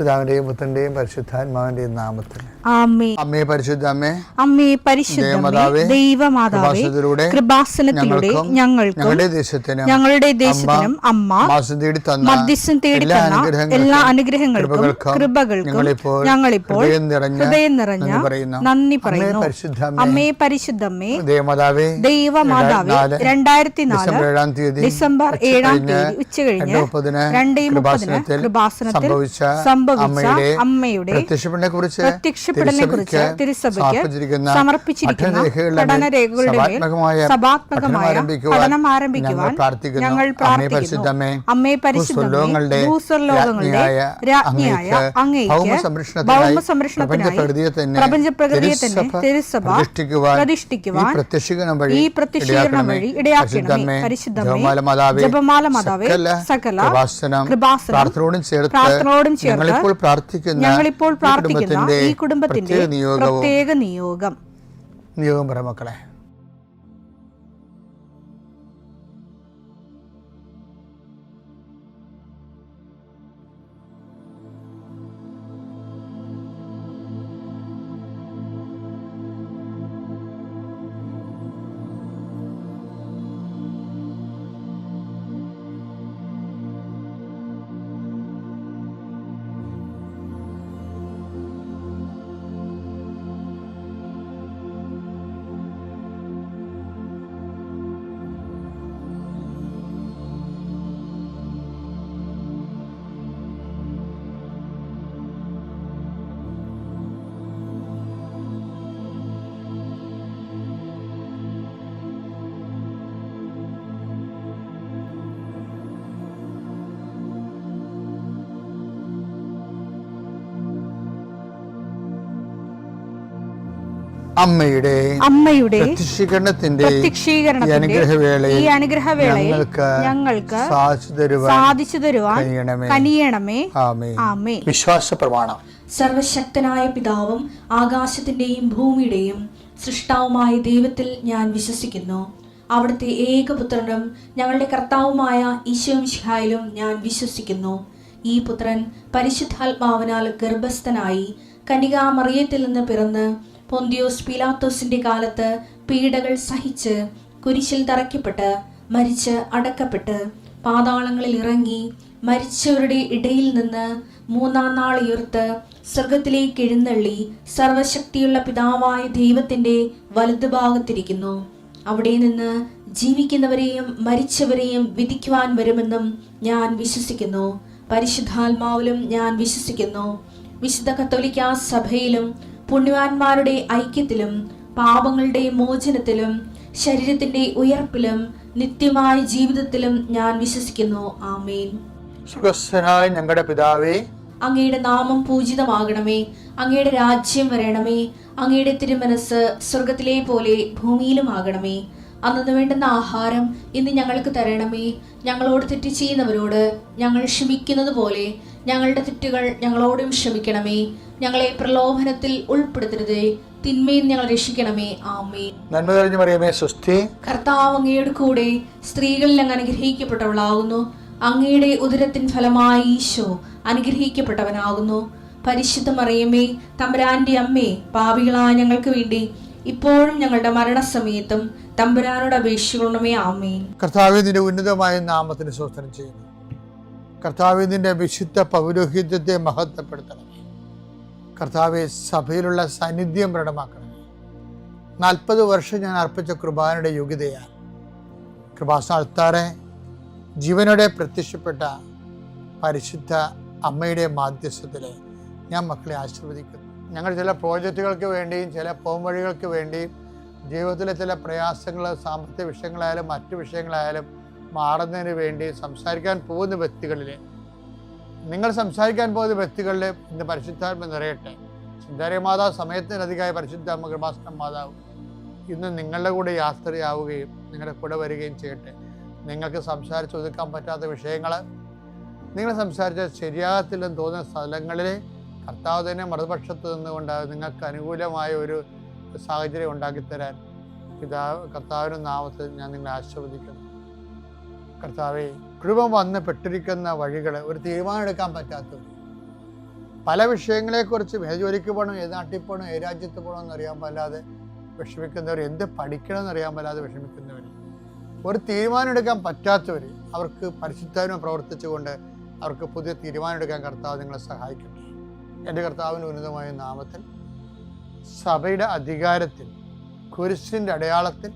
പിതാവിന്റെയും പുത്രന്റെയും പരിശുദ്ധാത്മാവിന്റെയും നാമത്തിൽ ആമേൻ. അമ്മേ പരിശുദ്ധ അമ്മേ, അമ്മേ പരിശുദ്ധമേ, ദൈവമാതാവേ, കൃപാസനത്തിലൂടെ ഞങ്ങളുടെ ദേശത്തിനും അമ്മ മധ്യസ്ഥം തേടി തന്ന എല്ലാ അനുഗ്രഹങ്ങൾക്കും കൃപകൾക്കും ഞങ്ങളിപ്പോൾ ഹൃദയം നിറഞ്ഞ നന്ദി പറയുന്നു. അമ്മേ പരിശുദ്ധമേ, ദൈവമാതാവേ, 2004 ഡിസംബർ 7 ഉച്ചകഴിഞ്ഞ് 2:30 കൃപാസനത്തിൽ സംഭവിച്ച അമ്മയുടെ പ്രത്യക്ഷപ്പെടലിനെ കുറിച്ച് തിരുസഭയ്ക്ക് സമർപ്പിച്ചിരിക്കുന്ന പഠനരേഖകളുടെ മേൽ സഭാത്മകമായ പഠനം ആരംഭിക്കുവാൻ ഞങ്ങൾ പ്രാർത്ഥിക്കുന്നു. അമ്മേ പരിശുദ്ധമേ, ഭൂസ്വർലോകങ്ങളുടെ രാജ്ഞിയായ അങ്ങേയ്ക്ക് ഭൗമസംരക്ഷണത്തിനായി പ്രപഞ്ചപ്രകൃതിയെ തന്നെ തിരുസഭ പ്രതിഷ്ഠിക്കുവാൻ ഈ പ്രത്യക്ഷീകരണം വഴി ഇടയാക്കണമേ. പരിശുദ്ധമേ, ജപമാല മാതാവേ, സകല കൃപാസനം പ്രാർത്ഥനയോടും ചേർത്ത് ഞങ്ങളിപ്പോൾ പ്രാർത്ഥിക്കുന്ന ഈ കുടുംബത്തിന്റെ പ്രത്യേക നിയോഗം പറ മക്കളെ. അമ്മയുടെ പ്രത്യക്ഷീകരണത്തിന്റെ ഈ അനുഗ്രഹവേളയിൽ ഞങ്ങൾക്ക് സാധിച്ചു തരുവാൻ കനിയണമേ. ആമേൻ. വിശ്വാസ പ്രമാണം. സർവശക്തനായ പിതാവും ആകാശത്തിന്റെയും ഭൂമിയുടെയും സൃഷ്ടാവുമായ ദൈവത്തിൽ ഞാൻ വിശ്വസിക്കുന്നു. അവിടുത്തെ ഏകപുത്രനും ഞങ്ങളുടെ കർത്താവുമായ ഈശോമിശിഹായിലും ഞാൻ വിശ്വസിക്കുന്നു. ഈ പുത്രൻ പരിശുദ്ധാത്മാവിനാൽ ഗർഭസ്ഥനായി കന്യകാമറിയത്തിൽ നിന്ന് പിറന്ന് പൊന്തിയോസ് പീലാത്തോസിന്റെ കാലത്ത് പീഡകൾ സഹിച്ച് കുരിശിൽ തറയ്ക്കപ്പെട്ട് മരിച്ച് അടക്കപ്പെട്ട് പാതാളങ്ങളിൽ ഇറങ്ങി മരിച്ചവരുടെ ഇടയിൽ നിന്ന് 3-ാം നാൾ ഉയർത്ത് സ്വർഗത്തിലേക്ക് എഴുന്നള്ളി സർവശക്തിയുള്ള പിതാവായ ദൈവത്തിന്റെ വലതുഭാഗത്തിരിക്കുന്നു. അവിടെ നിന്ന് ജീവിക്കുന്നവരെയും മരിച്ചവരെയും വിധിക്കുവാൻ വരുമെന്നും ഞാൻ വിശ്വസിക്കുന്നു. പരിശുദ്ധാത്മാവിലും ഞാൻ വിശ്വസിക്കുന്നു. വിശുദ്ധ കത്തോലിക്കാ സഭയിലും പുണ്യവാന്മാരുടെ ഐക്യത്തിലും പാപങ്ങളുടെ മോചനത്തിലും ശരീരത്തിന്റെ ഉയർപ്പിലും നിത്യമായ ജീവിതത്തിലും ഞാൻ വിശ്വസിക്കുന്നു. ആമേൻ. സ്വർഗ്ഗസ്ഥനായ ഞങ്ങളുടെ പിതാവേ, അങ്ങയുടെ നാമം പൂജിതമാകണമേ. അങ്ങയുടെ രാജ്യം വരണമേ. അങ്ങയുടെ തിരുമനസ് സ്വർഗത്തിലെ പോലെ ഭൂമിയിലും ആകണമേ. അന്നു വേണ്ടുന്ന ആഹാരം ഇന്ന് ഞങ്ങൾക്ക് തരണമേ. ഞങ്ങളോട് തെറ്റ് ചെയ്യുന്നവരോട് ഞങ്ങൾ ക്ഷമിക്കുന്നത് പോലെ ഞങ്ങളുടെ തെറ്റുകൾ ഞങ്ങളോടും ക്ഷമിക്കണമേ. ഞങ്ങളെ പ്രലോഭനത്തിൽ ഉൾപ്പെടുത്തരുതേ, തിന്മയിൽ ഞങ്ങൾ രക്ഷിക്കണമേ. ആമേൻ. നന്മ നിറഞ്ഞ മറിയമേ, സ്വസ്തി. കർത്താവ് അങ്ങയുടെ കൂടെ സ്ത്രീകളിൽ അങ്ങ് അനുഗ്രഹിക്കപ്പെട്ടവളാകുന്നു. അങ്ങയുടെ ഉദരത്തിൻ ഫലമായി ഈശോ അനുഗ്രഹിക്കപ്പെട്ടവനാകുന്നു. പരിശുദ്ധ മറിയമേ, തമ്പുരാന്റെ അമ്മേ, പാപികളായ ഞങ്ങൾക്ക് വേണ്ടി ഇപ്പോഴും ഞങ്ങളുടെ മരണസമയത്തും തമ്പുരാനോട് അപേക്ഷിക്കണമേ. ആമേൻ. കർത്താവേ, നിന്റെ ഉന്നതമായ നാമത്തിന് സ്തോത്രം ചെയ്യുന്നു. കർത്താവേ, നിന്റെ വിശുദ്ധ പൗരോഹിത്യത്തെ മഹത്വപ്പെടുത്തണമേ. കർത്താവെ, സഭയിലുള്ള സാന്നിധ്യം പ്രകടമാക്കണമേ. 40 വർഷം ഞാൻ അർപ്പിച്ച കൃപാനയുടെ യോഗ്യതയാണ് കൃപാസ്ഥാനത്താറെ ജീവനോടെ പ്രത്യക്ഷപ്പെട്ട പരിശുദ്ധ അമ്മയുടെ മാധ്യസ്ഥത്തിൽ ഞാൻ മക്കളെ ആശീർവദിക്കുന്നു. ഞങ്ങൾ ചില പ്രോജക്റ്റുകൾക്ക് വേണ്ടിയും ചില പോംവഴികൾക്ക് വേണ്ടിയും ജീവിതത്തിലെ ചില പ്രയാസങ്ങൾ, സാമ്പത്തിക വിഷയങ്ങളായാലും മറ്റു വിഷയങ്ങളായാലും മാറുന്നതിന് വേണ്ടി സംസാരിക്കാൻ പോകുന്ന വ്യക്തികളിൽ, നിങ്ങൾ സംസാരിക്കാൻ പോകുന്ന വ്യക്തികളിൽ ഇന്ന് പരിശുദ്ധാത്മ നിറയട്ടെ. സുന്ദരി മാതാവ് സമയത്തിനധികമായി പരിശുദ്ധ അമ്മ കൃപാസന മാതാവ് ഇന്ന് നിങ്ങളുടെ കൂടെ യാത്രയാവുകയും നിങ്ങളുടെ കൂടെ വരികയും ചെയ്യട്ടെ. നിങ്ങൾക്ക് സംസാരിച്ച് ഒതുക്കാൻ പറ്റാത്ത വിഷയങ്ങൾ, നിങ്ങൾ സംസാരിച്ച ശരിയാകത്തില്ലെന്ന് തോന്നുന്ന സ്ഥലങ്ങളിൽ കർത്താവ് തന്നെ മറുപക്ഷത്ത് നിന്നുകൊണ്ട് നിങ്ങൾക്ക് അനുകൂലമായ ഒരു സാഹചര്യം ഉണ്ടാക്കിത്തരാൻ കർത്താവിൻ്റെ നാമത്തിൽ ഞാൻ നിങ്ങളെ ആശീർവദിക്കുന്നു. കർത്താവെ, കുടുംബം വന്ന് പെട്ടിരിക്കുന്ന വഴികൾ ഒരു തീരുമാനം എടുക്കാൻ പറ്റാത്തവർ, പല വിഷയങ്ങളെക്കുറിച്ച് ഏത് ജോലിക്ക് പോകണം, ഏത് നാട്ടിൽ പോകണം, ഏത് രാജ്യത്ത് പോകണം എന്നറിയാൻ പാടില്ലാതെ വിഷമിക്കുന്നവർ, എന്ത് പഠിക്കണമെന്ന് അറിയാൻ പാടില്ലാതെ വിഷമിക്കുന്നവർ, ഒരു തീരുമാനം എടുക്കാൻ പറ്റാത്തവർ, അവർക്ക് പരിശുദ്ധാത്മ പ്രവർത്തിച്ചുകൊണ്ട് അവർക്ക് പുതിയ തീരുമാനം എടുക്കാൻ കർത്താവ് നിങ്ങളെ സഹായിക്കട്ടെ. എൻ്റെ കർത്താവിൻ്റെ ഉന്നതമായ നാമത്തിൽ സഭയുടെ അധികാരത്തിൽ കുരിശിൻ്റെ അടയാളത്തിൽ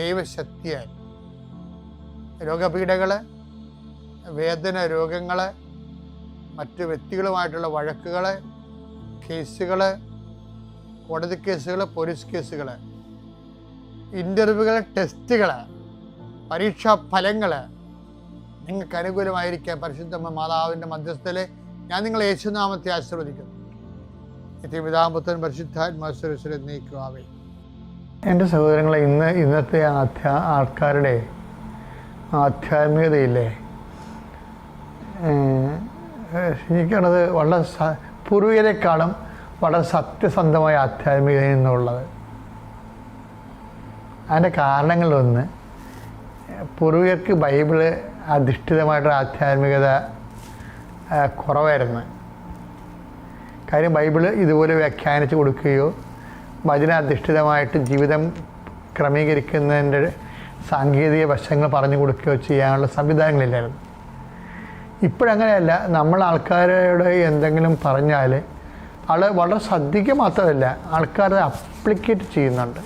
ദൈവശക്തിയായി രോഗപീഠകൾ, വേദന രോഗങ്ങൾ, മറ്റ് വ്യക്തികളുമായിട്ടുള്ള വഴക്കുകൾ, കേസുകൾ, കോടതി കേസുകൾ, പോലീസ് കേസുകൾ, ഇൻ്റർവ്യൂകൾ, ടെസ്റ്റുകൾ, പരീക്ഷാ ഫലങ്ങൾ നിങ്ങൾക്ക് അനുകൂലമായിരിക്കാൻ പരിശുദ്ധ മാതാവിൻ്റെ മധ്യസ്ഥയിൽ ഞാൻ നിങ്ങളെ യേശുനാമത്തെ ആശീർവദിക്കുന്നു. പിതാപുത്രൻ പരിശുദ്ധാത്മാശ്വരശ്വരം നീക്കുവാവേ. എൻ്റെ സഹോദരങ്ങളെ, ഇന്നത്തെ ആൾക്കാരുടെ ആധ്യാത്മികതയില്ലേ, എനിക്കത് വളരെ പൂർവികരെക്കാളും വളരെ സത്യസന്ധമായ ആധ്യാത്മികതയിൽ നിന്നുള്ളത്. അതിൻ്റെ കാരണങ്ങളിലൊന്ന്, പൂർവികർക്ക് ബൈബിള് അധിഷ്ഠിതമായിട്ടുള്ള ആധ്യാത്മികത കുറവായിരുന്നു. കാര്യം ബൈബിള് ഇതുപോലെ വ്യാഖ്യാനിച്ച് കൊടുക്കുകയോ വചനാധിഷ്ഠിതമായിട്ട് ജീവിതം ക്രമീകരിക്കുന്നതിൻ്റെ സാങ്കേതിക വശങ്ങൾ പറഞ്ഞു കൊടുക്കുകയോ ചെയ്യാനുള്ള സംവിധാനങ്ങളില്ലായിരുന്നു. ഇപ്പോഴങ്ങനെയല്ല. നമ്മൾ ആൾക്കാരോട് എന്തെങ്കിലും പറഞ്ഞാൽ വളരെ ശ്രദ്ധിക്കുക മാത്രമല്ല, ആൾക്കാരത് അപ്ലിക്കേറ്റ് ചെയ്യുന്നുണ്ട്.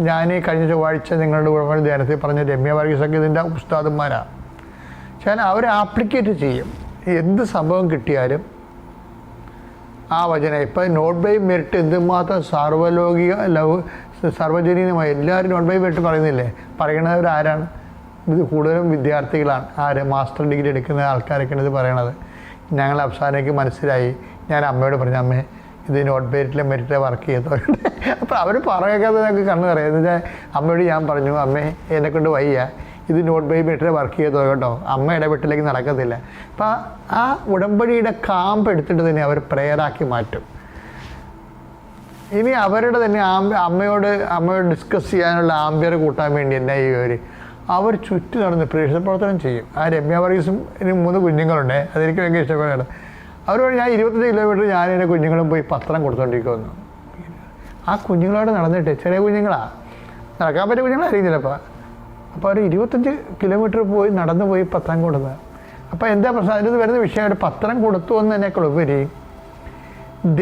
ഞാൻ ഈ കഴിഞ്ഞ ചൊവ്വാഴ്ച നിങ്ങളുടെ ഉടമ ധ്യാനത്തിൽ പറഞ്ഞ രമ്യ വർഗീസൊക്കെ ഇതിൻ്റെ ഉസ്താദന്മാരാണ്. പക്ഷേ അവർ ആപ്ലിക്കേറ്റ് ചെയ്യും. എന്ത് സംഭവം കിട്ടിയാലും ആ വചനം, ഇപ്പം നോട്ട് ബൈ മെറിറ്റ് എന്തുമാത്രം സാർവലോകിക സാർവജനീയമായി എല്ലാവരും നോട്ട് ബൈ മെറിറ്റ് പറയുന്നില്ലേ? പറയുന്നവരാരാണ്? ഇത് കൂടുതലും വിദ്യാർത്ഥികളാണ്. മാസ്റ്റർ ഡിഗ്രി എടുക്കുന്ന ആൾക്കാരൊക്കെയാണ് ഇത് പറയണത്. ഞങ്ങൾ അവസാനമേക്ക് മനസ്സിലായി. ഞാൻ അമ്മയോട് പറഞ്ഞു, അമ്മേ ഇത് നോട്ട് മെറിറ്റിലെ മെറിറ്റിലെ വർക്ക് ചെയ്തവരുണ്ട്. അപ്പോൾ അവർ പറയാതെ ഞങ്ങൾക്ക് കണ്ണു പറയാം. എന്ന് വെച്ചാൽ അമ്മയോട് ഞാൻ പറഞ്ഞു, അമ്മേ എന്നെക്കൊണ്ട് വയ്യ, ഇത് നോട്ട് ബൈ മെറിറ്റിലെ വർക്ക് ചെയ്തോ കേട്ടോ, അമ്മ ഇടപെട്ടിലേക്ക് നടക്കത്തില്ല. അപ്പം ആ ഉടമ്പടിയുടെ കാമ്പ് എടുത്തിട്ട് തന്നെ അവർ പ്രേയറാക്കി മാറ്റും. ഇനി അവരുടെ തന്നെ അമ്മയോട് ഡിസ്കസ് ചെയ്യാനുള്ള ആംബിയർ കൂട്ടാൻ വേണ്ടി എന്നാ അവർ ചുറ്റി നടന്ന് പ്രേക്ഷക പ്രവർത്തനം ചെയ്യും. ആ രമ്യ വർഗീസും ഇനി 3 കുഞ്ഞുങ്ങളുണ്ട്. അതെനിക്ക് ഭയങ്കര ഇഷ്ടപ്പെടുകയാണ്. അവരോട് ഞാൻ 25 കിലോമീറ്റർ ഞാൻ എൻ്റെ കുഞ്ഞുങ്ങളും പോയി പത്രം കൊടുത്തോണ്ടിരിക്കുമെന്നു. ആ കുഞ്ഞുങ്ങളോട് നടന്നിട്ട്, ചെറിയ കുഞ്ഞുങ്ങളാണ്, നടക്കാൻ പറ്റിയ കുഞ്ഞുങ്ങളായിരിക്കും ചിലപ്പോൾ. അപ്പോൾ അവർ 25 കിലോമീറ്റർ പോയി നടന്നു പോയി പത്രം കൊടുക്കുക. അപ്പോൾ എന്താ പ്രശ്നം? അതിന് വരുന്ന വിഷയമായിട്ട് പത്രം കൊടുത്തു എന്നതിനേക്കാളുപരി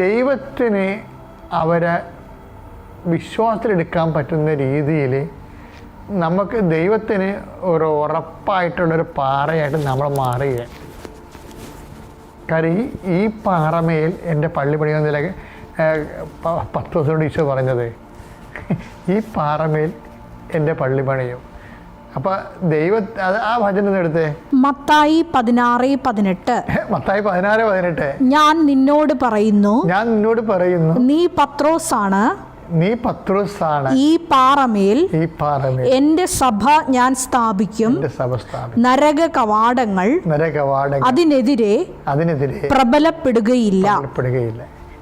ദൈവത്തിന് അവരെ വിശ്വാസത്തിലെടുക്കാൻ പറ്റുന്ന രീതിയിൽ നമുക്ക് ദൈവത്തിന് ഒരു ഉറപ്പായിട്ടുള്ളൊരു പാറയായിട്ട് നമ്മൾ മാറുകയാണ്. കാര്യം ഈ പാറമേൽ എൻ്റെ പള്ളി പണിയുന്നതിലേക്ക് 10 ദിവസം കൊണ്ട് ഈശോ പറഞ്ഞത്, ഈ പാറമേൽ എൻ്റെ പള്ളി പണിയും. അപ്പോൾ ആ വചനം എടുത്തേ, മത്തായി 16:18. മത്തായി 16:18. ഞാൻ നിന്നോട് പറയുന്നു, നീ പത്രോസാണ്, ഈ പാറമേൽ എന്റെ സഭ ഞാൻ സ്ഥാപിക്കും, നരക കവാടങ്ങൾ അതിനെതിരെ പ്രബലപ്പെടുകയില്ല.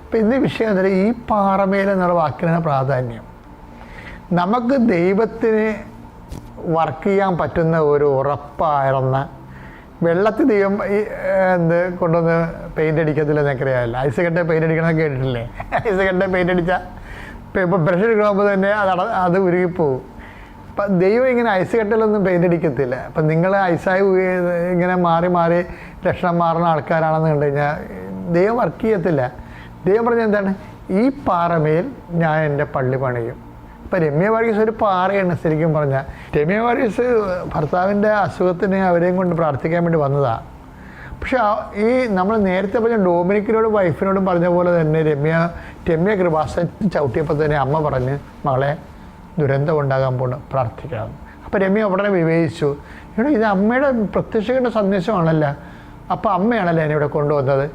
ഇപ്പം ഇന്ന് വിഷയം എന്താ? ഈ പാറമേൽ എന്നുള്ള വാക്കിനാണ് പ്രാധാന്യം. നമുക്ക് ദൈവത്തിന് വർക്ക് ചെയ്യാൻ പറ്റുന്ന ഒരു ഉറപ്പായിരുന്ന വെള്ളത്തിൽ ദൈവം കൊണ്ടുവന്ന് പെയിൻ്റ് അടിക്കത്തില്ല എന്നൊക്കെയല്ല. ഐസ് കെട്ട പെയിൻ്റ് അടിക്കണമെന്ന് കേട്ടിട്ടില്ലേ? ഐസ് കെട്ട പെയിൻ്റ് അടിച്ചാൽ ഇപ്പോൾ ബ്രഷ് എടുക്കുമ്പോൾ തന്നെ അത് ഉരുകിപ്പോവും. അപ്പം ദൈവം ഇങ്ങനെ ഐസ് കെട്ടലൊന്നും പെയിൻ്റ് അടിക്കത്തില്ല. അപ്പം നിങ്ങൾ ഐസായി ഇങ്ങനെ മാറി മാറി ലക്ഷണം മാറുന്ന ആൾക്കാരാണെന്ന് കണ്ടു കഴിഞ്ഞാൽ ദൈവം വർക്ക് ചെയ്യത്തില്ല. ദൈവം പറഞ്ഞ എന്താണ്? ഈ പാറമേൽ ഞാൻ എൻ്റെ പള്ളി പണിയും. ഇപ്പം രമ്യ വർഗീസ് ഒരു പാറയാണ് ശരിക്കും പറഞ്ഞാൽ. രമ്യ വർഗീസ് ഭർത്താവിൻ്റെ അസുഖത്തിന് അവരെയും കൊണ്ട് പ്രാർത്ഥിക്കാൻ വേണ്ടി വന്നതാണ്. പക്ഷെ ഈ നമ്മൾ നേരത്തെ പറഞ്ഞ ഡൊമിനിക്കിനോടും വൈഫിനോടും പറഞ്ഞ പോലെ തന്നെ രമ്യ കൃപാസൻ ചവിട്ടിയപ്പോൾ തന്നെ അമ്മ പറഞ്ഞ്, മകളെ ദുരന്തം ഉണ്ടാകാൻ പോകണം, പ്രാർത്ഥിക്കണം. അപ്പോൾ രമ്യ ഉടനെ വിവേചിച്ചു, ഇത് അമ്മയുടെ പ്രത്യക്ഷയുടെ സന്ദേശമാണല്ലോ, അപ്പോൾ അമ്മയാണല്ലോ എന്നെ ഇവിടെ കൊണ്ടുവന്നത്,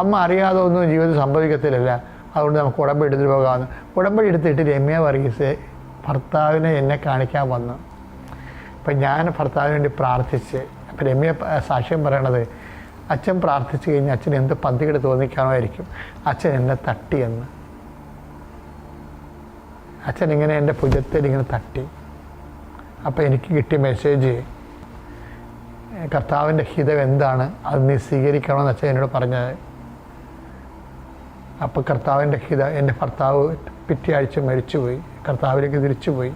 അമ്മ അറിയാതെ ഒന്നും ജീവിതത്തിൽ സംഭവിക്കത്തില്ലല്ല, അതുകൊണ്ട് നമുക്ക് ഉടമ്പടി എടുത്തിട്ട് പോകാമെന്ന്. ഉടമ്പടി എടുത്തിട്ട് രമ്യ വർഗീസ് ഭർത്താവിനെ എന്നെ കാണിക്കാൻ വന്നു. അപ്പം ഞാൻ ഭർത്താവിന് വേണ്ടി പ്രാർത്ഥിച്ച്. അപ്പം രമ്യ സാക്ഷ്യം പറയണത്, അച്ഛൻ പ്രാർത്ഥിച്ചു കഴിഞ്ഞാൽ അച്ഛൻ എന്ത് പന്തികേട് തോന്നിക്കാണോയിരിക്കും, അച്ഛൻ എന്നെ തട്ടിയെന്ന്. അച്ഛൻ ഇങ്ങനെ എൻ്റെ ഭുജത്തിൽ ഇങ്ങനെ തട്ടി. അപ്പോൾ എനിക്ക് കിട്ടിയ മെസ്സേജ്, കർത്താവിൻ്റെ ഹിതം എന്താണ്, അത് നീ സ്വീകരിക്കണമെന്ന് അച്ഛൻ എന്നോട് പറഞ്ഞത്. അപ്പോൾ കർത്താവിൻ്റെ ഹിത, എൻ്റെ ഭർത്താവ് പിറ്റേ ആഴ്ച മരിച്ചുപോയി, കർത്താവിലേക്ക് തിരിച്ചുപോയി.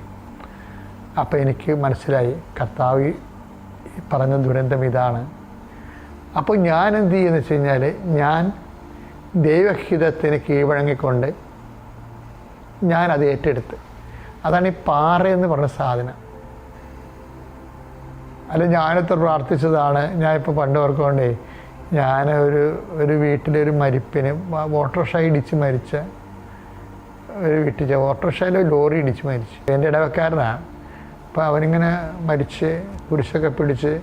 അപ്പോൾ എനിക്ക് മനസ്സിലായി കർത്താവ് പറഞ്ഞ ദുരന്തം ഇതാണ്. അപ്പോൾ ഞാൻ എന്ത് ചെയ്യുമെന്ന് വെച്ച് കഴിഞ്ഞാൽ, ഞാൻ ദൈവഹിതത്തിന് കീഴ്വഴങ്ങിക്കൊണ്ട് ഞാനത് ഏറ്റെടുത്ത്. അതാണ് ഈ പാറ എന്ന് പറഞ്ഞ സാധനം. അല്ല, ഞാനത്ര പ്രാർത്ഥിച്ചതാണ്. ഞാനിപ്പോൾ പണ്ട് ഓർക്കൊണ്ടേ, ഞാൻ ഒരു വീട്ടിലൊരു മരിപ്പിന് ഓട്ടോറിക്ഷ ഇടിച്ച് മരിച്ച ഒരു വീട്ടിൽ, ഓട്ടോറിക്ഷയിൽ ലോറി ഇടിച്ച് മരിച്ചു. എൻ്റെ ഇടവക്കാരനാണ്. അപ്പോൾ അവനിങ്ങനെ മരിച്ച് കുരിശൊക്കെ പിടിച്ച്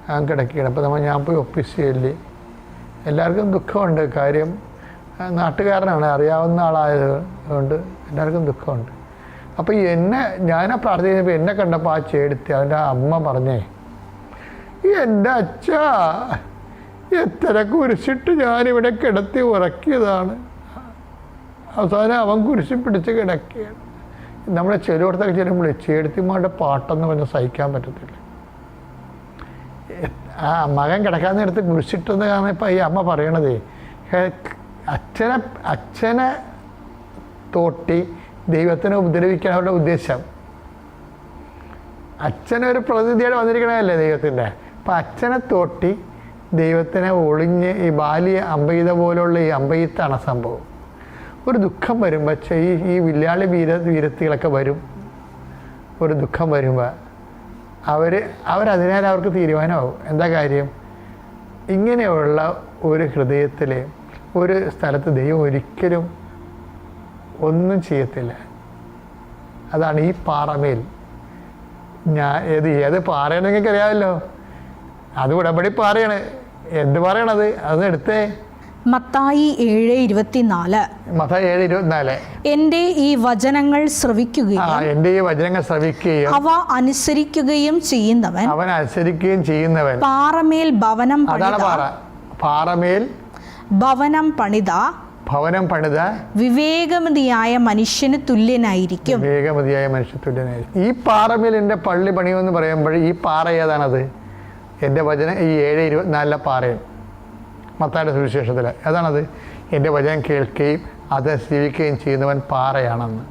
ഞാൻ കിടക്കുകയാണ്. അപ്പോൾ ഞാൻ പോയി ഒപ്പിസ് ചെല്ലി. എല്ലാവർക്കും ദുഃഖമുണ്ട്. കാര്യം നാട്ടുകാരനാണ്, അറിയാവുന്ന ആളായത് കൊണ്ട് എല്ലാവർക്കും ദുഃഖമുണ്ട്. അപ്പോൾ ഞാനാ പ്രാർത്ഥിച്ചപ്പോൾ എന്നെ കണ്ടപ്പോൾ ആ ചേടുത്തി അവൻ്റെ അമ്മ പറഞ്ഞേ, എൻ്റെ അച്ഛാ, എത്ര കുരിശിട്ട് ഞാനിവിടെ കിടത്തി ഉറക്കിയതാണ്, അവസാനം അവൻ കുരിശി പിടിച്ച് കിടക്കുകയാണ്. നമ്മളെ ചിലയിടത്തൊക്കെ ചെല്ലുമ്പോൾ ചേടുത്തിമാരുടെ പാട്ടെന്ന് പറഞ്ഞാൽ സഹിക്കാൻ പറ്റത്തില്ല. ആ മകൻ കിടക്കാൻ നേരത്ത് കുരിശിട്ടെന്ന് കാണുമ്പോൾ ഈ അമ്മ പറയണതേ, അച്ഛനെ തോട്ടി ദൈവത്തിനെ ഉപദ്രവിക്കാൻ അവരുടെ ഉദ്ദേശം. അച്ഛനൊരു പ്രതിനിധിയായിട്ട് വന്നിരിക്കണതല്ലേ ദൈവത്തിൻ്റെ. അപ്പം അച്ഛനെ തോട്ടി ദൈവത്തിനെ ഒളിഞ്ഞ് ഈ ബാല്യ അമ്പെയ്ത പോലുള്ള ഈ അമ്പെയ്ത്താണ് സംഭവം. ഒരു ദുഃഖം വരുമ്പോൾ ഈ വില്ലാളി വീരത്തികളൊക്കെ വരും. ഒരു ദുഃഖം വരുമ്പോൾ അവരതിനാൽ അവർക്ക് തീരുമാനമാവും. എന്താ കാര്യം? ഇങ്ങനെയുള്ള ഒരു ഹൃദയത്തിൽ ഒരു സ്ഥലത്ത് ദൈവം ഒരിക്കലും ഒന്നും ചെയ്യത്തില്ല. അതാണ് ഈ പാറമേൽ. ഏത് പാറയാണ് നിങ്ങൾക്ക് അറിയാമല്ലോ. അത് ഉടമ്പടി പാറയാണ്. എന്ത് പറയണത്? അത് എടുത്തേ. മത്തായി 7:24. മത്തായി 7:24. എൻ്റെ ഈ വചനങ്ങൾ ശ്രവിക്കുകയും അവ അനുസരിക്കുകയും ചെയ്യുന്നവൻ പാറമേൽ ഭവനം പണിത വിവേകമതിയായ മനുഷ്യന് തുല്യനായിരിക്കും. ഈ പാറമേൽ എൻ്റെ പള്ളി പണിയെന്ന് പറയുമ്പോൾ ഈ പാറ ഏതാണത്? എൻ്റെ വചനം ഈ 7:24 പാറയാണ്. മത്തായിയുടെ സുവിശേഷത്തിൽ അതാണത്. എൻ്റെ വചനം കേൾക്കുകയും അത് ജീവിക്കുകയും ചെയ്യുന്നവൻ പാറയാണെന്ന്.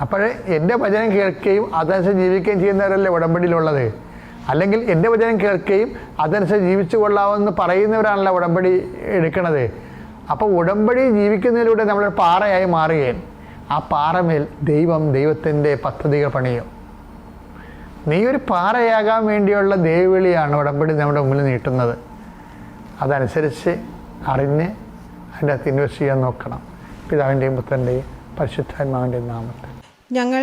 അപ്പോഴേ എൻ്റെ വചനം കേൾക്കുകയും അതനുസരിച്ച് ജീവിക്കുകയും ചെയ്യുന്നവരല്ലേ ഉടമ്പടിയിലുള്ളത്. അല്ലെങ്കിൽ എൻ്റെ വചനം കേൾക്കുകയും അതനുസരിച്ച് ജീവിച്ചു കൊള്ളാമെന്ന് പറയുന്നവരാണല്ലോ ഉടമ്പടി എടുക്കണത്. അപ്പോൾ ഉടമ്പടി ജീവിക്കുന്നതിലൂടെ നമ്മൾ പാറയായി മാറുകയും ആ പാറമേൽ ദൈവത്തിൻ്റെ പദ്ധതികൾ പണിയും. നീ ഒരു പാറയാകാൻ വേണ്ടിയുള്ള ദൈവവിളിയാണ് ഉടമ്പടി നമ്മുടെ മുമ്പിൽ നീട്ടുന്നത്. അതനുസരിച്ച് അറിഞ്ഞ് അതിൻ്റെ അകത്ത് ഇൻവെസ്റ്റ് ചെയ്യാൻ നോക്കണം. പിതാവിൻ്റെയും പുത്രൻ്റെയും പരിശുദ്ധാത്മാവിൻ്റെയും നാമത്തിൽ. ഞങ്ങൾ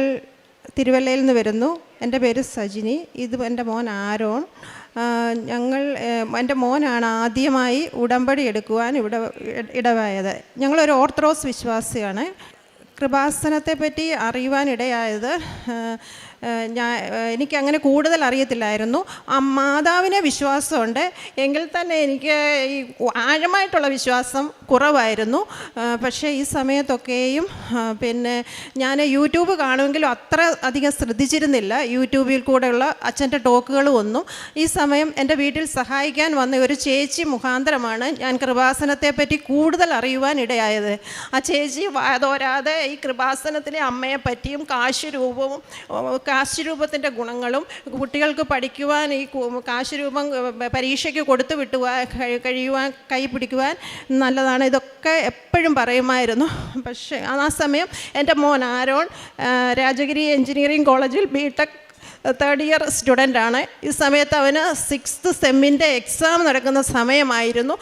തിരുവല്ലയിൽ നിന്ന് വരുന്നു. എൻ്റെ പേര് സജിനി. ഇത് എൻ്റെ മോൻ ആരോൺ. എൻ്റെ മോനാണ് ആദ്യമായി ഉടമ്പടി എടുക്കുവാൻ ഇവിടെ ഇടവായത്. ഞങ്ങളൊരു ഓർത്തഡോക്സ് വിശ്വാസിയാണ്. കൃപാസനത്തെപ്പറ്റി അറിയുവാനിടയായത് എനിക്കങ്ങനെ കൂടുതൽ അറിയത്തില്ലായിരുന്നു. മാതാവിനെ വിശ്വാസമുണ്ട്, എങ്കിൽ തന്നെ എനിക്ക് ഈ ആഴമായിട്ടുള്ള വിശ്വാസം കുറവായിരുന്നു. പക്ഷേ ഈ സമയത്തൊക്കെയും പിന്നെ ഞാൻ യൂട്യൂബ് കാണുമെങ്കിലും അത്ര അധികം ശ്രദ്ധിച്ചിരുന്നില്ല. യൂട്യൂബിൽ കൂടെയുള്ള അച്ഛൻ്റെ ടോക്കുകളും ഒന്നും. ഈ സമയം എൻ്റെ വീട്ടിൽ സഹായിക്കാൻ വന്ന ഒരു ചേച്ചി മുഖാന്തരമാണ് ഞാൻ കൃപാസനത്തെപ്പറ്റി കൂടുതൽ അറിയുവാൻ ഇടയായത്. ആ ചേച്ചി വാതോരാതെ ഈ കൃപാസനത്തിലെ അമ്മയെപ്പറ്റിയും കാശുരൂപത്തിൻ്റെ ഗുണങ്ങളും കുട്ടികൾക്ക് പഠിക്കുവാൻ ഈ കാശുരൂപം പരീക്ഷയ്ക്ക് കൊടുത്തു കഴിയുവാൻ കൈ പിടിക്കുവാൻ നല്ലതാണ്, ഇതൊക്കെ എപ്പോഴും പറയുമായിരുന്നു. പക്ഷേ ആ സമയം എൻ്റെ മോൻ ആരോൺ രാജഗിരി എഞ്ചിനീയറിംഗ് കോളേജിൽ ബിടെക് തേർഡ് ഇയർ സ്റ്റുഡൻ്റാണ്. ഈ സമയത്ത് അവന് 6th സെമ്മിൻ്റെ എക്സാം നടക്കുന്ന സമയമായിരുന്നു.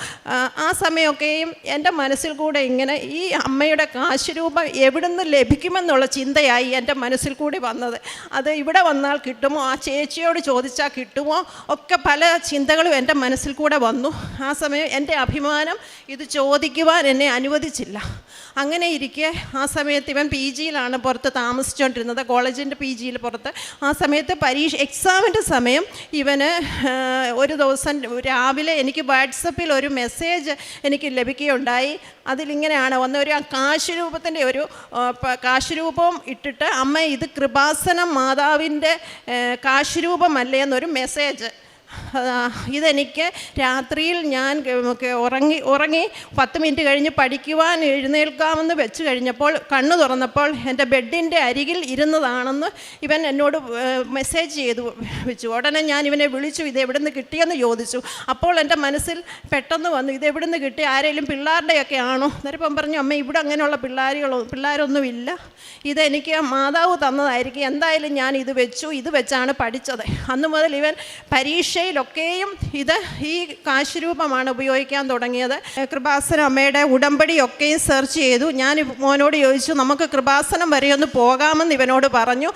ആ സമയമൊക്കെയും എൻ്റെ മനസ്സിൽ കൂടെ ഇങ്ങനെ ഈ അമ്മയുടെ കാശുരൂപം എവിടുന്ന് ലഭിക്കുമെന്നുള്ള ചിന്തയായി എൻ്റെ മനസ്സിൽ കൂടി വന്നത്. അത് ഇവിടെ വന്നാൽ കിട്ടുമോ, ആ ചേച്ചിയോട് ചോദിച്ചാൽ കിട്ടുമോ, ഒക്കെ പല ചിന്തകളും എൻ്റെ മനസ്സിൽ കൂടെ വന്നു. ആ സമയം എൻ്റെ അഭിമാനം ഇത് ചോദിക്കുവാൻ എന്നെ അനുവദിച്ചില്ല. അങ്ങനെ ഇരിക്കെ ആ സമയത്ത് ഇവൻ PGയിലാണ് പുറത്ത് താമസിച്ചുകൊണ്ടിരുന്നത്, കോളേജിൻ്റെ PGയിൽ പുറത്ത്. ആ സമയത്ത് എക്സാമിൻ്റെ സമയം ഇവന് ഒരു ദിവസം രാവിലെ എനിക്ക് വാട്സപ്പിൽ ഒരു മെസ്സേജ് എനിക്ക് ലഭിക്കുകയുണ്ടായി. അതിലിങ്ങനെയാണ് ഒരു കാശുരൂപത്തിൻ്റെ ഒരു കാശുരൂപം ഇട്ടിട്ട്, അമ്മ ഇത് കൃപാസനം മാതാവിൻ്റെ കാശുരൂപമല്ലേ എന്നൊരു മെസ്സേജ്. ഇതെനിക്ക് രാത്രിയിൽ ഞാൻ ഉറങ്ങി 10 മിനിറ്റ് കഴിഞ്ഞ് പഠിക്കുവാൻ എഴുന്നേൽക്കാമെന്ന് വെച്ച് കഴിഞ്ഞപ്പോൾ കണ്ണു തുറന്നപ്പോൾ എൻ്റെ ബെഡിൻ്റെ അരികിൽ ഇരുന്നതാണെന്ന് ഇവൻ എന്നോട് മെസ്സേജ് ചെയ്തു വെച്ചു. ഉടനെ ഞാൻ ഇവനെ വിളിച്ചു, ഇത് എവിടെ നിന്ന് കിട്ടിയെന്ന് ചോദിച്ചു. അപ്പോൾ എൻ്റെ മനസ്സിൽ പെട്ടെന്ന് വന്നു, ഇത് എവിടെ നിന്ന് കിട്ടി, ആരെങ്കിലും പിള്ളേരുടെയൊക്കെ ആണോ? അന്നേരം പറഞ്ഞു, അമ്മ ഇവിടെ അങ്ങനെയുള്ള പിള്ളേരൊന്നുമില്ല, ഇതെനിക്ക് മാതാവ് തന്നതായിരിക്കും, എന്തായാലും ഞാൻ ഇത് വെച്ചു, ഇത് വെച്ചാണ് പഠിച്ചത്. അന്നു മുതൽ ഇവൻ പരീക്ഷയിലൊക്കെയും ഈ കാശുരൂപമാണ് ഉപയോഗിക്കാൻ തുടങ്ങിയത്. കൃപാസനം അമ്മയുടെ ഉടമ്പടിയൊക്കെയും സെർച്ച് ചെയ്തു. ഞാൻ മോനോട് ചോദിച്ചു, നമുക്ക് കൃപാസനം വരെ ഒന്ന് പോകാമെന്ന് ഇവനോട് പറഞ്ഞു,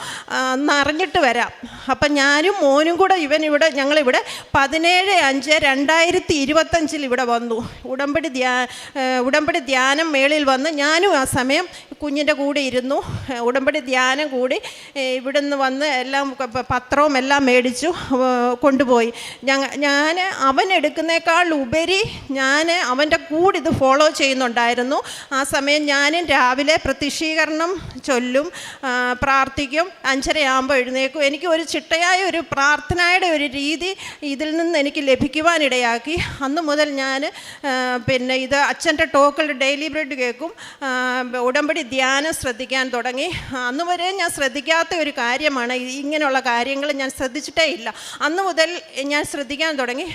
ഒന്ന് അറിഞ്ഞിട്ട് വരാം. അപ്പം ഞാനും മോനും കൂടെ ഞങ്ങളിവിടെ 17/5/2025 ഇവിടെ വന്നു. ഉടമ്പടി ധ്യാനം മേളിൽ വന്ന് ഞാനും ആ സമയം കുഞ്ഞിൻ്റെ കൂടെ ഇരുന്നു. ഉടമ്പടി ധ്യാനം കൂടി ഇവിടുന്ന് വന്ന് എല്ലാം പത്രവും എല്ലാം മേടിച്ചു കൊണ്ടുപോയി. ഞാൻ അവൻ എടുക്കുന്നേക്കാൾ ഉപരി ഞാൻ അവൻ്റെ കൂടെ ഇത് ഫോളോ ചെയ്യുന്നുണ്ടായിരുന്നു. ആ സമയം ഞാനും രാവിലെ പ്രത്യക്ഷീകരണം ചൊല്ലും, പ്രാർത്ഥിക്കും, 5:30 എഴുന്നേക്കും. എനിക്ക് ഒരു ചിട്ടയായ ഒരു പ്രാർത്ഥനയുടെ ഒരു രീതി ഇതിൽ നിന്ന് എനിക്ക് ലഭിക്കുവാനിടയാക്കി. അന്ന് മുതൽ ഞാൻ ഇത് അച്ഛൻ്റെ ടോക്കിൽ ഡെയിലി ബ്രെഡ് കേൾക്കും, ഉടമ്പടി ധ്യാനം ശ്രദ്ധിക്കാൻ തുടങ്ങി. അന്ന് വരെ ഞാൻ ശ്രദ്ധിക്കാത്ത ഒരു കാര്യമാണ്, ഇങ്ങനെയുള്ള കാര്യങ്ങൾ ഞാൻ ശ്രദ്ധിച്ചിട്ടേ ഇല്ല. അന്ന് മുതൽ ഞാൻ ശ്രദ്ധിക്കാൻ തുടങ്ങി.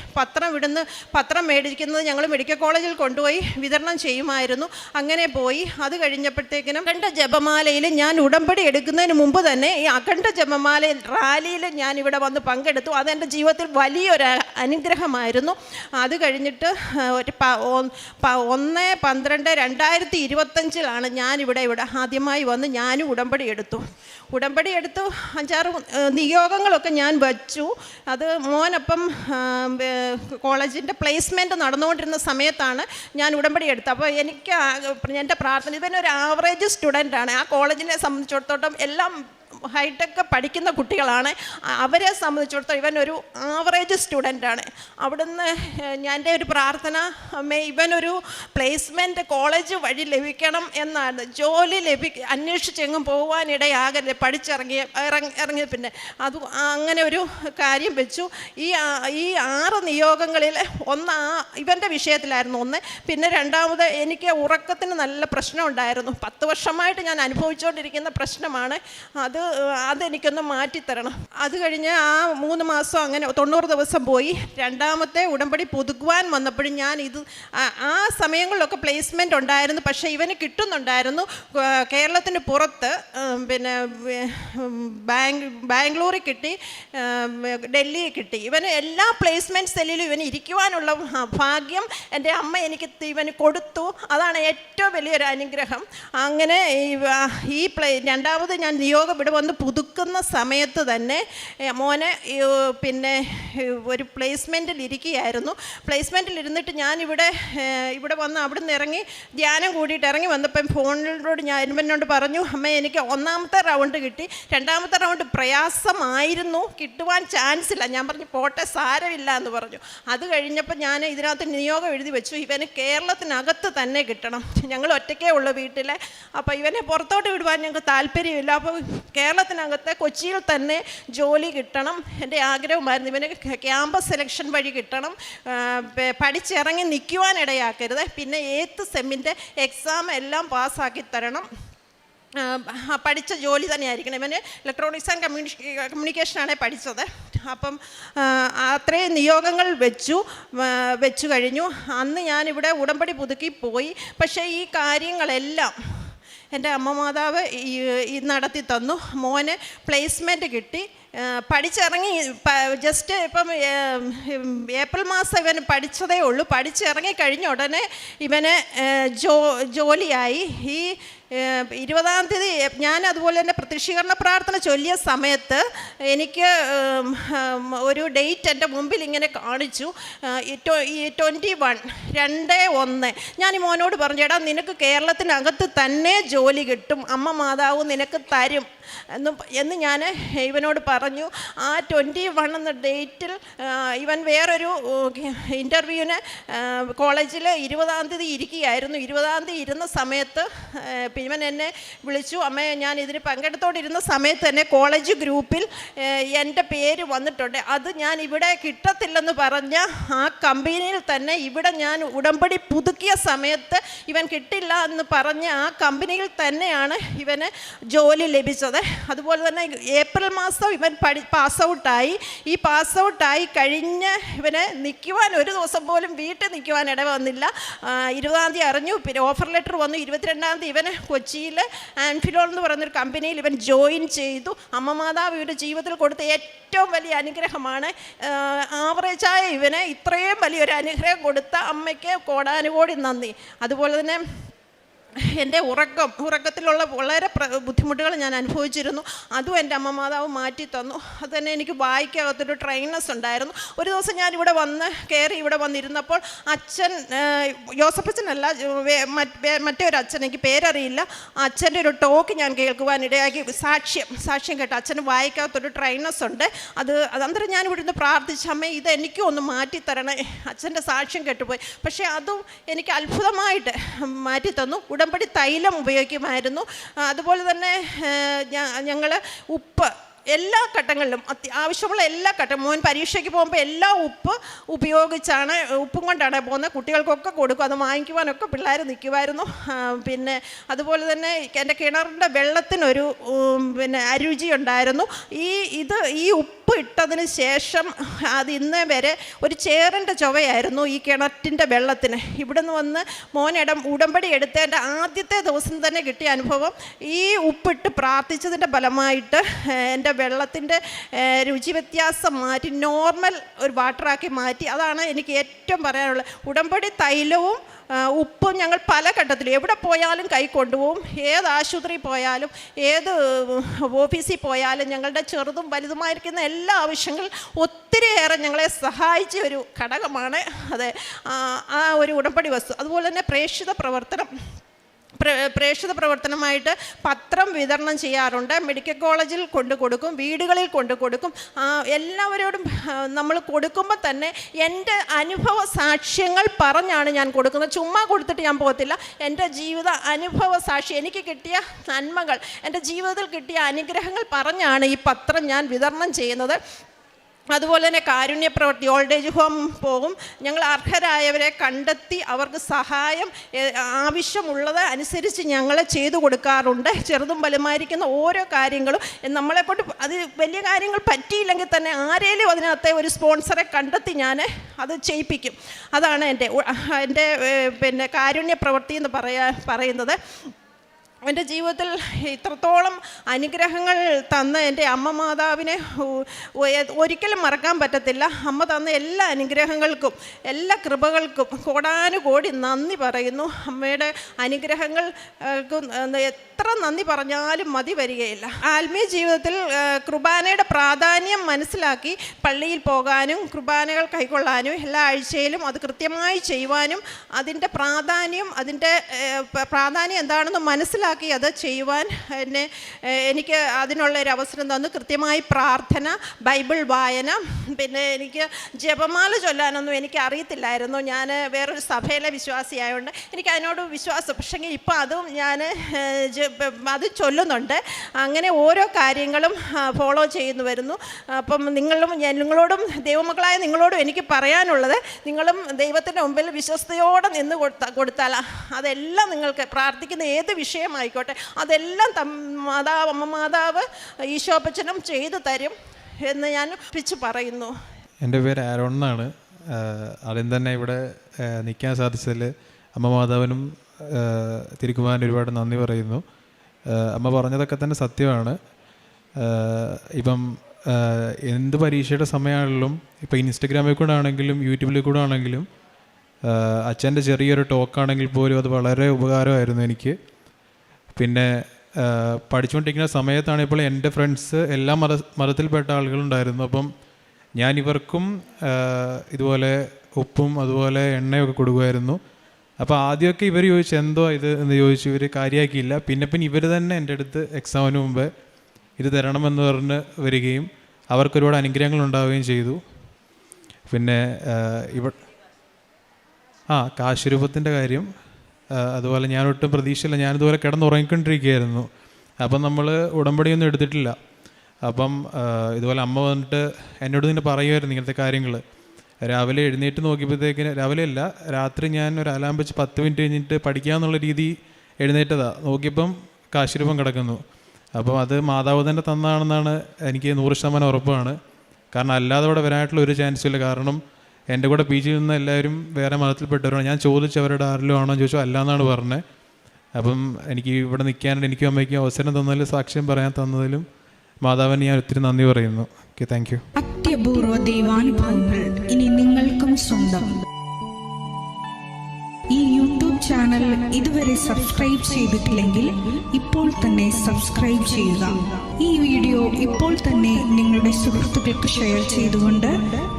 പത്രം മേടിക്കുന്നത് ഞങ്ങൾ മെഡിക്കൽ കോളേജിൽ കൊണ്ടുപോയി വിതരണം ചെയ്യുമായിരുന്നു. അങ്ങനെ പോയി. അത് കഴിഞ്ഞപ്പോഴത്തേക്കിനും അഖണ്ഡ ജപമാലയിൽ ഞാൻ ഉടമ്പടി എടുക്കുന്നതിന് മുമ്പ് തന്നെ ഈ അഖണ്ഡ ജപമാല റാലിയിൽ ഞാൻ ഇവിടെ വന്ന് പങ്കെടുത്തു. അതെൻ്റെ ജീവിതത്തിൽ വലിയൊരു അനുഗ്രഹമായിരുന്നു. അത് കഴിഞ്ഞിട്ട് ഒരു 1/12/2025 ഞാനിവിടെ ആദ്യമായി വന്ന് ഞാനും ഉടമ്പടി എടുത്തു. 5-6 നിയോഗങ്ങളൊക്കെ ഞാൻ വച്ചു. അത് മോനപ്പം കോളേജിൻ്റെ പ്ലേസ്മെൻറ്റ് നടന്നുകൊണ്ടിരുന്ന സമയത്താണ് ഞാൻ ഉടമ്പടി എടുത്തത്. അപ്പോൾ എനിക്ക് എൻ്റെ പ്രാർത്ഥന, ഇവനൊരു ആവറേജ് സ്റ്റുഡൻ്റാണ്. ആ കോളേജിനെ സംബന്ധിച്ചിടത്തോളം എല്ലാം ഹൈടെക് പഠിക്കുന്ന കുട്ടികളാണ്. അവരെ സംബന്ധിച്ചിടത്തോളം ഇവനൊരു ആവറേജ് സ്റ്റുഡൻ്റാണ്. അവിടുന്ന് എൻ്റെ ഒരു പ്രാർത്ഥന, ഇവനൊരു പ്ലേസ്മെൻറ്റ് കോളേജ് വഴി ലഭിക്കണം എന്നാണ്. ജോലി അന്വേഷിച്ചെങ്ങും പോകാനിടയാകല്ലേ, ഇറങ്ങിയ പിന്നെ അത് അങ്ങനെ ഒരു കാര്യം വെച്ചു. ഈ 6 നിയോഗങ്ങളിൽ ഒന്ന് ഇവൻ്റെ വിഷയത്തിലായിരുന്നു ഒന്ന്. പിന്നെ രണ്ടാമത് എനിക്ക് ഉറക്കത്തിന് നല്ല പ്രശ്നം ഉണ്ടായിരുന്നു. 10 വർഷമായിട്ട് ഞാൻ അനുഭവിച്ചുകൊണ്ടിരിക്കുന്ന പ്രശ്നമാണ്. അതെനിക്കൊന്ന് മാറ്റിത്തരണം. അത് കഴിഞ്ഞ് ആ 3 മാസം അങ്ങനെ 90 ദിവസം പോയി. രണ്ടാമത്തെ ഉടമ്പടി പുതുക്കുവാൻ വന്നപ്പോഴും ഞാൻ ആ സമയങ്ങളിലൊക്കെ പ്ലേസ്മെൻ്റ് ഉണ്ടായിരുന്നു. പക്ഷേ ഇവന് കിട്ടുന്നുണ്ടായിരുന്നു കേരളത്തിന് പുറത്ത്. പിന്നെ ബാംഗ്ലൂരിൽ കിട്ടി, ഡൽഹി കിട്ടി. ഇവന് എല്ലാ പ്ലേസ്മെൻറ്റ് സെല്ലിലും ഇവന് ഇരിക്കുവാനുള്ള ഭാഗ്യം എൻ്റെ അമ്മ എനിക്ക് ഇവന് കൊടുത്തു. അതാണ് ഏറ്റവും വലിയൊരു അനുഗ്രഹം. അങ്ങനെ രണ്ടാമത് ഞാൻ നിയോഗം ഇവിടെ വന്ന് പുതുക്കുന്ന സമയത്ത് തന്നെ മോനെ പിന്നെ ഒരു പ്ലേസ്മെൻറ്റിൽ ഇരിക്കുകയായിരുന്നു. പ്ലേസ്മെൻറ്റിൽ ഇരുന്നിട്ട് ഞാനിവിടെ വന്ന് അവിടുന്ന് ഇറങ്ങി ധ്യാനം കൂടിയിട്ട് ഇറങ്ങി വന്നപ്പം ഫോണിലോട് ഞാൻ എന്നോട് പറഞ്ഞു, അമ്മ എനിക്ക് 1ാമത്തെ റൗണ്ട് കിട്ടി, 2ാമത്തെ റൗണ്ട് പ്രയാസമായിരുന്നു, കിട്ടുവാൻ ചാൻസ് ഇല്ല. ഞാൻ പറഞ്ഞു പോട്ടെ, സാരമില്ല എന്ന് പറഞ്ഞു. അത് കഴിഞ്ഞപ്പോൾ ഞാൻ ഇതിനകത്ത് നിയോഗം എഴുതി വെച്ചു, ഇവന് കേരളത്തിനകത്ത് തന്നെ കിട്ടണം. ഞങ്ങൾ ഒറ്റയ്ക്കേ ഉള്ളൂ വീട്ടിൽ. അപ്പോൾ ഇവനെ പുറത്തോട്ട് വിടുവാൻ ഞങ്ങൾക്ക് താല്പര്യമില്ല. അപ്പോൾ കേരളത്തിനകത്ത് കൊച്ചിയിൽ തന്നെ ജോലി കിട്ടണം എൻ്റെ ആഗ്രഹമായിരുന്നു. ഇവന് ക്യാമ്പസ് സെലക്ഷൻ വഴി കിട്ടണം, പഠിച്ചിറങ്ങി നിൽക്കുവാനിടയാക്കരുത്. പിന്നെ 8th സെമ്മിൻ്റെ എക്സാം എല്ലാം പാസ്സാക്കി തരണം, പഠിച്ച ജോലി തന്നെയായിരിക്കണം. ഇവന് ഇലക്ട്രോണിക്സ് ആൻഡ് കമ്മ്യൂണിക്കേഷനാണ് പഠിച്ചത്. അപ്പം അത്രയും നിയോഗങ്ങൾ വെച്ചു കഴിഞ്ഞു. അന്ന് ഞാനിവിടെ ഉടമ്പടി പുതുക്കി പോയി. പക്ഷേ ഈ കാര്യങ്ങളെല്ലാം എൻ്റെ അമ്മ മാതാവ് നടത്തി തന്നു. മോന് പ്ലേസ്മെൻറ്റ് കിട്ടി, പഠിച്ചിറങ്ങി. ജസ്റ്റ് ഇപ്പം ഏപ്രിൽ മാസം ഇവന് പഠിച്ചതേ ഉള്ളൂ. പഠിച്ചിറങ്ങി കഴിഞ്ഞ ഉടനെ ഇവന് ജോലിയായി. ഈ 20-ാം തീയതി ഞാൻ അതുപോലെ തന്നെ പ്രത്യക്ഷീകരണ പ്രാർത്ഥന ചൊല്ലിയ സമയത്ത് എനിക്ക് ഒരു ഡേറ്റ് എൻ്റെ മുമ്പിൽ ഇങ്ങനെ കാണിച്ചു, 21/2/1. ഞാൻ ഈ മോനോട് പറഞ്ഞു, എടാ നിനക്ക് കേരളത്തിനകത്ത് തന്നെ ജോലി കിട്ടും, അമ്മ മാതാവ് നിനക്ക് തരും എന്ന് ഞാൻ ഇവനോട് പറഞ്ഞു. ആ 21 എന്ന ഡേറ്റിൽ ഇവൻ വേറൊരു ഇൻ്റർവ്യൂവിന് കോളേജിൽ 20-ാം തീയതി ഇരിക്കുകയായിരുന്നു. 20-ാം തീയതി ഇരുന്ന സമയത്ത് അപ്പം ഇവൻ എന്നെ വിളിച്ചു, അമ്മേ ഞാൻ ഇതിന് പങ്കെടുത്തോണ്ടിരുന്ന സമയത്ത് തന്നെ കോളേജ് ഗ്രൂപ്പിൽ എൻ്റെ പേര് വന്നിട്ടുണ്ട്. അത് ഞാൻ ഇവിടെ കിട്ടത്തില്ലെന്ന് പറഞ്ഞ ആ കമ്പനിയിൽ തന്നെ ഇവിടെ ഞാൻ ഉടമ്പടി പുതുക്കിയ സമയത്ത് ഇവൻ കിട്ടില്ല എന്ന് പറഞ്ഞ ആ കമ്പനിയിൽ തന്നെയാണ് ഇവന് ജോലി ലഭിച്ചത്. അതുപോലെ തന്നെ ഏപ്രിൽ മാസം ഇവൻ പാസ് ഔട്ടായി. ഈ പാസ് ഔട്ടായി കഴിഞ്ഞ് ഇവന് നിൽക്കുവാൻ ഒരു ദിവസം പോലും വീട്ടിൽ നിൽക്കുവാൻ ഇട വന്നില്ല. 20-ാം തീയതി അറിഞ്ഞു, പിന്നെ ഓഫർ ലെറ്റർ വന്നു. 22-ാം തീയതി ഇവന് കൊച്ചിയിൽ ആൻഫിലോൾ എന്ന് പറയുന്നൊരു കമ്പനിയിൽ ഇവൻ ജോയിൻ ചെയ്തു. അമ്മ മാതാവ് ഇവരുടെ ജീവിതത്തിൽ കൊടുത്ത ഏറ്റവും വലിയ അനുഗ്രഹമാണ്. ആവറേജായ ഇവന് ഇത്രയും വലിയൊരു അനുഗ്രഹം കൊടുത്ത അമ്മയ്ക്ക് കോടാനുകോടി നന്ദി. അതുപോലെ തന്നെ എൻ്റെ ഉറക്കത്തിലുള്ള വളരെ ബുദ്ധിമുട്ടുകൾ ഞാൻ അനുഭവിച്ചിരുന്നു. അതും എൻ്റെ അമ്മ മാതാവ് മാറ്റി തന്നു. അത് തന്നെ എനിക്ക് വായിക്കകത്തൊരു ട്രെയിനസ് ഉണ്ടായിരുന്നു. ഒരു ദിവസം ഞാൻ ഇവിടെ ഇവിടെ വന്നിരുന്നപ്പോൾ അച്ഛൻ, യോസഫച്ചനല്ല, മറ്റൊരു അച്ഛൻ, എനിക്ക് പേരറിയില്ല, അച്ഛൻ്റെ ഒരു ടോക്ക് ഞാൻ കേൾക്കുവാനിടയാക്കി. സാക്ഷ്യം കേട്ടു. അച്ഛന് വായിക്കകത്തൊരു ട്രെയിനസ് ഉണ്ട്. അന്നേരം ഞാൻ ഇവിടുന്ന് പ്രാർത്ഥിച്ച, അമ്മേ ഇത് എനിക്കും ഒന്ന് മാറ്റിത്തരണേ. അച്ഛൻ്റെ സാക്ഷ്യം കേട്ടുപോയി. പക്ഷേ അതും എനിക്ക് അത്ഭുതമായിട്ട് മാറ്റിത്തന്നു. ഉടമ്പടി തൈലം ഉപയോഗിക്കുമായിരുന്നു. അതുപോലെ തന്നെ ഞങ്ങൾ ഉപ്പ് എല്ലാ ഘട്ടങ്ങളിലും ആവശ്യമുള്ള എല്ലാ മോൻ പരീക്ഷയ്ക്ക് പോകുമ്പോൾ എല്ലാ ഉപ്പും കൊണ്ടാണ് പോകുന്നത്. കുട്ടികൾക്കൊക്കെ കൊടുക്കും. അത് വാങ്ങിക്കുവാനൊക്കെ പിള്ളേർ നിൽക്കുമായിരുന്നു. പിന്നെ അതുപോലെ തന്നെ എൻ്റെ കിണറിൻ്റെ വെള്ളത്തിനൊരു അരുചി ഉണ്ടായിരുന്നു. ഈ ഉപ്പ് ഇട്ടതിന് ശേഷം അത് ഇന്നേ വരെ ഒരു ചേറിൻ്റെ ചുവയായിരുന്നു ഈ കിണറ്റിൻ്റെ വെള്ളത്തിന്. ഇവിടുന്ന് വന്ന് ഉടമ്പടി എടുത്തതിൻ്റെ ആദ്യത്തെ ദിവസം തന്നെ കിട്ടിയ അനുഭവം, ഈ ഉപ്പിട്ട് പ്രാർത്ഥിച്ചതിൻ്റെ ഫലമായിട്ട് എൻ്റെ വെള്ളത്തിൻ്റെ രുചി വ്യത്യാസം മാറ്റി നോർമൽ ഒരു വാട്ടറാക്കി മാറ്റി. അതാണ് എനിക്ക് ഏറ്റവും പറയാനുള്ളത്. ഉടമ്പടി തൈലവും ഉപ്പും ഞങ്ങൾ പല ഘട്ടത്തിലും എവിടെ പോയാലും കൈ കൊണ്ടുപോകും. ഏത് ആശുപത്രി പോയാലും ഏത് ഓഫീസിൽ പോയാലും ഞങ്ങളുടെ ചെറുതും വലുതുമായിരിക്കുന്ന എല്ലാ ആവശ്യങ്ങളും ഒത്തിരിയേറെ ഞങ്ങളെ സഹായിച്ച ഒരു ഘടകമാണ് അത് ആ ഒരു ഉടമ്പടി വസ്തു. അതുപോലെ തന്നെ പ്രേക്ഷിത പ്രവർത്തനമായിട്ട് പത്രം വിതരണം ചെയ്യാറുണ്ട്. മെഡിക്കൽ കോളേജിൽ കൊടുക്കും, വീടുകളിൽ കൊടുക്കും. എല്ലാവരോടും നമ്മൾ കൊടുക്കുമ്പോൾ തന്നെ എൻ്റെ അനുഭവ സാക്ഷ്യങ്ങൾ പറഞ്ഞാണ് ഞാൻ കൊടുക്കുന്നത്. ചുമ്മാ കൊടുത്തിട്ട് ഞാൻ പോകത്തില്ല. എൻ്റെ ജീവിത അനുഭവ സാക്ഷി, എനിക്ക് കിട്ടിയ നന്മകൾ, എൻ്റെ ജീവിതത്തിൽ കിട്ടിയ അനുഗ്രഹങ്ങൾ പറഞ്ഞാണ് ഈ പത്രം ഞാൻ വിതരണം ചെയ്യുന്നത്. അതുപോലെ തന്നെ കാരുണ്യ പ്രവൃത്തി, ഓൾഡ് ഏജ് ഹോം പോകും. ഞങ്ങൾ അർഹരായവരെ കണ്ടെത്തി അവർക്ക് സഹായം ആവശ്യമുള്ളത് അനുസരിച്ച് ഞങ്ങൾ ചെയ്തു കൊടുക്കാറുണ്ട്. ചെറുതും വലുമായിരിക്കുന്ന ഓരോ കാര്യങ്ങളും നമ്മളെക്കൊണ്ട് അത് വലിയ കാര്യങ്ങൾ പറ്റിയില്ലെങ്കിൽ തന്നെ ആരേലും അതിനകത്തെ ഒരു സ്പോൺസറെ കണ്ടെത്തി ഞാൻ അത് ചെയ്യിപ്പിക്കും. അതാണ് എൻ്റെ കാരുണ്യ പ്രവൃത്തി എന്ന് പറയുന്നത്. എൻ്റെ ജീവിതത്തിൽ ഇത്രത്തോളം അനുഗ്രഹങ്ങൾ തന്ന എൻ്റെ അമ്മ മാതാവിനെ ഒരിക്കലും മറക്കാൻ പറ്റത്തില്ല. അമ്മ തന്ന എല്ലാ അനുഗ്രഹങ്ങൾക്കും എല്ലാ കൃപകൾക്കും കോടാനുകോടി നന്ദി പറയുന്നു. അമ്മയുടെ അനുഗ്രഹങ്ങൾക്ക് എത്ര നന്ദി പറഞ്ഞാലും മതി വരികയില്ല. ആത്മീയ ജീവിതത്തിൽ കുർബാനയുടെ പ്രാധാന്യം മനസ്സിലാക്കി പള്ളിയിൽ പോകാനും കുർബാനകൾ കൈക്കൊള്ളാനും എല്ലാ ആഴ്ചയിലും അത് കൃത്യമായി ചെയ്യുവാനും അതിൻ്റെ പ്രാധാന്യം എന്താണെന്ന് മനസ്സിലാക്കി അത് ചെയ്യുവാൻ എനിക്ക് അതിനുള്ളൊരു അവസരം തന്നു. കൃത്യമായി പ്രാർത്ഥന, ബൈബിൾ വായന, പിന്നെ എനിക്ക് ജപമാല ചൊല്ലാനൊന്നും എനിക്ക് അറിയത്തില്ലായിരുന്നു. ഞാൻ വേറൊരു സഭയിലെ വിശ്വാസിയായതുകൊണ്ട് എനിക്ക് അതിനോട് വിശ്വാസം. പക്ഷേ ഇപ്പോൾ അതും ഞാൻ അത് ചൊല്ലുന്നുണ്ട്. അങ്ങനെ ഓരോ കാര്യങ്ങളും ഫോളോ ചെയ്യുന്നു വരുന്നു. അപ്പം നിങ്ങളോടും ദൈവമക്കളായ നിങ്ങളോടും എനിക്ക് പറയാനുള്ളത്, നിങ്ങളും ദൈവത്തിൻ്റെ മുമ്പിൽ വിശ്വസ്തയോടെ നിന്ന് കൊടുത്താൽ അതെല്ലാം നിങ്ങൾക്ക് പ്രാർത്ഥിക്കുന്ന ഏത് വിഷയമായിക്കോട്ടെ അതെല്ലാം അമ്മ മാതാവ് ഈശോപ്പച്ചനും ചെയ്തു തരും എന്ന് ഞാൻ പിച്ച് പറയുന്നു. എൻ്റെ പേര് ആരോൺ എന്നാണ്. ആദ്യം തന്നെ ഇവിടെ നിൽക്കാൻ സാധിച്ചതിൽ അമ്മ മാതാവിനും തിരുക്കുമാരനും ഒരുപാട് നന്ദി പറയുന്നു. അമ്മ പറഞ്ഞതൊക്കെ തന്നെ സത്യമാണ്. ഇപ്പം എന്ത് പരീക്ഷയുടെ സമയമാണെങ്കിലും ഇപ്പം ഇൻസ്റ്റഗ്രാമിൽ കൂടെ ആണെങ്കിലും യൂട്യൂബിൽ കൂടെ ആണെങ്കിലും അച്ഛൻ്റെ ചെറിയൊരു ടോക്കാണെങ്കിൽ പോലും അത് വളരെ ഉപകാരമായിരുന്നു എനിക്ക്. പിന്നെ പഠിച്ചുകൊണ്ടിരിക്കുന്ന സമയത്താണ് ഇപ്പോൾ എൻ്റെ ഫ്രണ്ട്സ് എല്ലാ മതത്തിൽപ്പെട്ട ആളുകളുണ്ടായിരുന്നു. അപ്പം ഞാൻ ഇവർക്കും ഇതുപോലെ ഉപ്പും അതുപോലെ എണ്ണയൊക്കെ കൊടുക്കുമായിരുന്നു. അപ്പോൾ ആദ്യമൊക്കെ ഇവർ ചോദിച്ചു എന്തോ ഇത് എന്ന് ചോദിച്ചു. ഇവർ കാര്യമാക്കിയില്ല. പിന്നെ ഇവർ തന്നെ എൻ്റെ അടുത്ത് എക്സാമിന് മുമ്പ് ഇത് തരണമെന്ന് പറഞ്ഞ് വരികയും അവർക്ക് ഒരുപാട് അനുഗ്രഹങ്ങൾ ഉണ്ടാവുകയും ചെയ്തു. പിന്നെ കാശുരൂപത്തിൻ്റെ കാര്യം അതുപോലെ ഞാനൊട്ടും പ്രതീക്ഷയില്ല, ഞാനിതുപോലെ കിടന്നുറങ്ങിക്കൊണ്ടിരിക്കുകയായിരുന്നു. അപ്പം നമ്മൾ ഉടമ്പടിയൊന്നും എടുത്തിട്ടില്ല. അപ്പം ഇതുപോലെ അമ്മ വന്നിട്ട് എന്നോട് ഇങ്ങനെ പറയുമായിരുന്നു ഇങ്ങനത്തെ കാര്യങ്ങൾ. രാവിലെ എഴുന്നേറ്റ് നോക്കിയപ്പോഴത്തേക്കിന്, രാവിലെ അല്ല, രാത്രി ഞാൻ ഒരു അലാം വെച്ച് 10 മിനിറ്റ് കഴിഞ്ഞിട്ട് പഠിക്കാമെന്നുള്ള രീതി എഴുന്നേറ്റതാണ്. നോക്കിയപ്പം കാശിരൂപം കിടക്കുന്നു. അപ്പം അത് മാതാവ് തന്നെ തന്നാണെന്നാണ് എനിക്ക് 100% ഉറപ്പാണ്. കാരണം അല്ലാതെ ഇവിടെ വരാനായിട്ടുള്ള ഒരു ചാൻസും ഇല്ല. കാരണം എൻ്റെ കൂടെ PG നിന്ന് എല്ലാവരും വേറെ മതത്തിൽപ്പെട്ടവരാണ്. ഞാൻ ചോദിച്ചവരുടെ ആരിലും ആണോ ചോദിച്ചു, അല്ല എന്നാണ് പറഞ്ഞത്. അപ്പം എനിക്ക് ഇവിടെ നിൽക്കാനായിട്ട് എനിക്കും അമ്മയ്ക്കും അവസരം തന്നതിൽ, സാക്ഷ്യം പറയാൻ തന്നതിലും മാതാവിന് ഞാൻ ഒത്തിരി നന്ദി പറയുന്നു. Okay, thank you. അത്യപൂർവ ദൈവാനുഭവങ്ങൾ ഇനി നിങ്ങൾക്കും സ്വന്തം. ഈ യൂട്യൂബ് ചാനൽ ഇതുവരെ സബ്സ്ക്രൈബ് ചെയ്തിട്ടില്ലെങ്കിൽ ഇപ്പോൾ തന്നെ സബ്സ്ക്രൈബ് ചെയ്യുക. ഈ വീഡിയോ ഇപ്പോൾ തന്നെ നിങ്ങളുടെ സുഹൃത്തുക്കൾക്ക് ഷെയർ ചെയ്തുകൊണ്ട്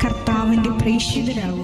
കർത്താവിൻ്റെ പ്രേക്ഷിതരാകുക.